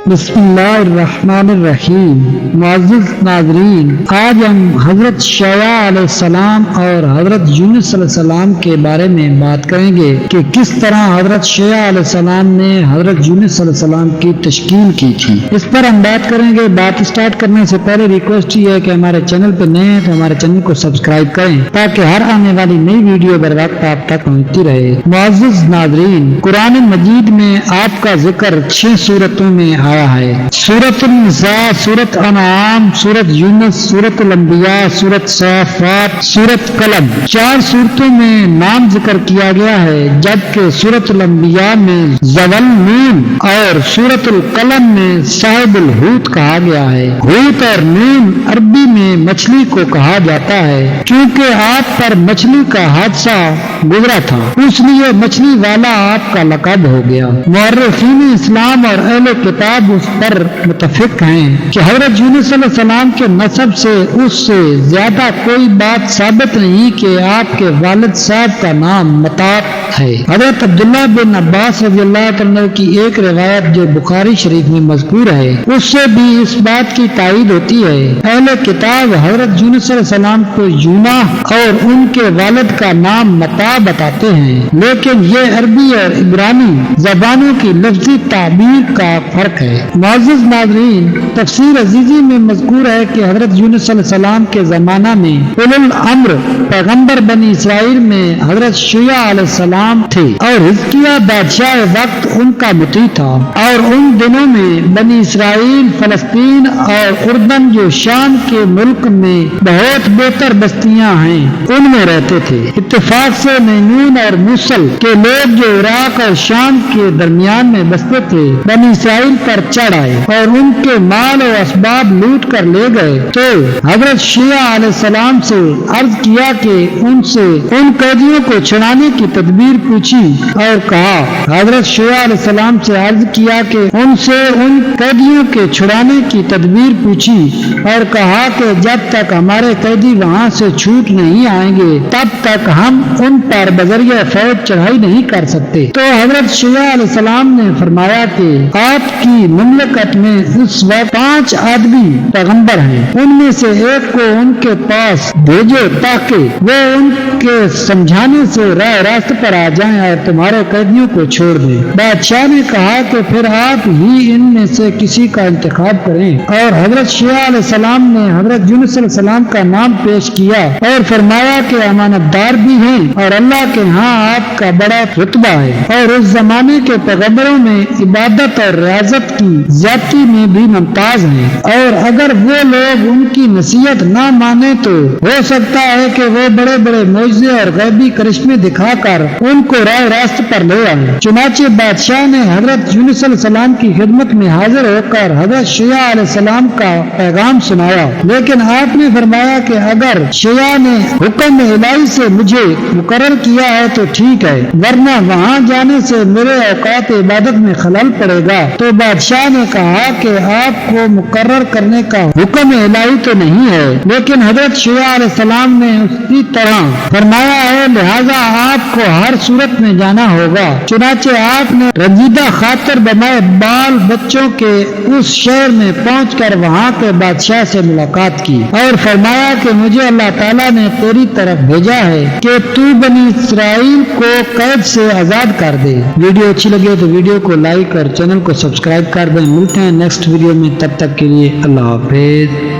बिस्मिल्लाहिर्रहमानिर्रहीम। मुअज़्ज़िज़ नाज़रीन, आज हम हज़रत शया अलैहिस्सलाम और हज़रत यूनुस अलैहिस्सलाम के बारे में बात करेंगे कि किस तरह हज़रत शया अलैहिस्सलाम ने हज़रत यूनुस अलैहिस्सलाम की तशकील की थी। इस पर हम बात करेंगे। बात स्टार्ट करने से पहले रिक्वेस्ट ये है कि हमारे चैनल पर नए हैं तो हमारे चैनल को सब्सक्राइब करें ताकि हर आने वाली नई वीडियो बर वक्त आप तक पहुँचती रहे। मुअज़्ज़िज़ नाज़रीन, कुरान मजीद में आपका जिक्र 6 सूरतों में आया है। सूरत निसा, सूरत अनाम, सूरत यूनुस, सूरत अंबिया, सूरत साफात, सूरत कलम, 4 सूरतों में नाम जिक्र किया गया है, जबकि सूरत अंबिया में ज़वल नून और सूरत कलम में साहिबुल हूत कहा गया है। हूत और नून अरबी में मछली को कहा जाता है, क्योंकि आप पर मछली का हादसा गुजरा था, इसलिए मछली वाला आपका लक़ब हो गया। मुअर्रिखीन इस्लाम और अहले किताब उस पर मुतफिक हैं कि हज़रत यूनुस अलैहिस्सलाम के नसब से उससे ज्यादा कोई बात साबित नहीं कि आपके वालिद साहब का नाम मताब है। हज़रत अब्दुल्लाह बिन अब्बास रज़ियल्लाहु अन्हु की एक रिवायत जो बुखारी शरीफ में मज़कूर है, उससे भी इस बात की तायीद होती है। अहले किताब हज़रत यूनुस अलैहिस्सलाम को यूना और उनके वालिद का नाम मताब बताते हैं, लेकिन ये अरबी और इब्रानी ज़बानों की लफ्ज़ी ताबीर का फर्क है। मुअज़्ज़िज़ नाज़रीन, तफसीर अज़ीज़ी में मज़कूर है कि हज़रत यूनुस अलैहिस्सलाम के ज़माना में उलुल अम्र पैगम्बर बनी इसराइल में हज़रत शया अलैहिस्सलाम थे और हिज़किय्याह बादशाह वक्त उनका मुती था, और उन दिनों में बनी इसराइल फलस्तीन और उर्दन जो शाम के मुल्क में बहुत बेहतर बस्तियां हैं उनमें रहते थे। इत्तेफाक से नैनून और मूसल के लोग जो इराक और शाम के दरमियान में बसते थे बनी इसराइल पर चढ़ आए और उनके माल और असबाब लूट कर ले गए, तो हज़रत शया अलैहिस्सलाम से अर्ज किया कि उनसे उन कैदियों को छुड़ाने की तदबीर पूछी और कहा। हज़रत शया अलैहिस्सलाम से अर्ज किया कि उनसे उन कैदियों के छुड़ाने की तदबीर पूछी और कहा कि जब तक हमारे कैदी वहाँ से छूट नहीं आएंगे तब तक हम उन पर बजरिया फौज चढ़ाई नहीं कर सकते। तो हज़रत शया अलैहिस्सलाम ने फरमाया कि आपकी मुमलकत में इस वक्त 5 आदमी पैगंबर हैं, उनमें से एक को उनके पास भेजो ताकि वो उनके समझाने से राह रास्ते पर आ जाएं और तुम्हारे कैदियों को छोड़ दें। बादशाह ने कहा कि फिर आप ही इनमें से किसी का इंतखाब करें, और हज़रत शया अलैहिस्सलाम ने हज़रत यूनुस अलैहिस्सलाम का नाम पेश किया और फरमाया कि अमानतदार भी हैं और अल्लाह के यहाँ आपका बड़ा रुतबा है, और उस जमाने के पैगंबरों में इबादत और रियाजत की ज्यादती में भी मुमताज हैं, और अगर वो लोग उनकी नसीहत ना माने तो हो सकता है कि वो बड़े बड़े मोइज़े और गैबी करिश्मे दिखाकर उनको राह रास्ते पर ले आए। चुनाचे बादशाह ने हज़रत यूनुस अलैहिस्सलाम की खिदमत में हाजिर होकर हज़रत शया अलैहिस्सलाम का पैगाम सुनाया, लेकिन आपने फरमाया कि अगर शया ने हुक्म इलाही से मुझे मुकर्रर किया है तो ठीक है, वरना वहाँ जाने से मेरे औकात इबादत में खलल पड़ेगा। तो बादशाह ने कहा कि आपको मुकर्रर करने का हुक्म इलाही तो नहीं है, लेकिन हज़रत शया अलैहिस्सलाम ने उसी तरह फरमाया है, लिहाजा आपको हर सूरत में जाना होगा। चुनाचे आपने रंजीदा खातर बनाए बाल बच्चों के उस शहर में पहुंचकर वहां के बादशाह से मुलाकात की और फरमाया कि मुझे अल्लाह ताला ने तेरी तरफ भेजा है कि तू बनी इसराइल को कैद से आजाद कर दे। वीडियो अच्छी लगे तो वीडियो को लाइक और चैनल को सब्सक्राइब कर दें। मिलते हैं नेक्स्ट वीडियो में, तब तक के लिए अल्लाह हाफिज।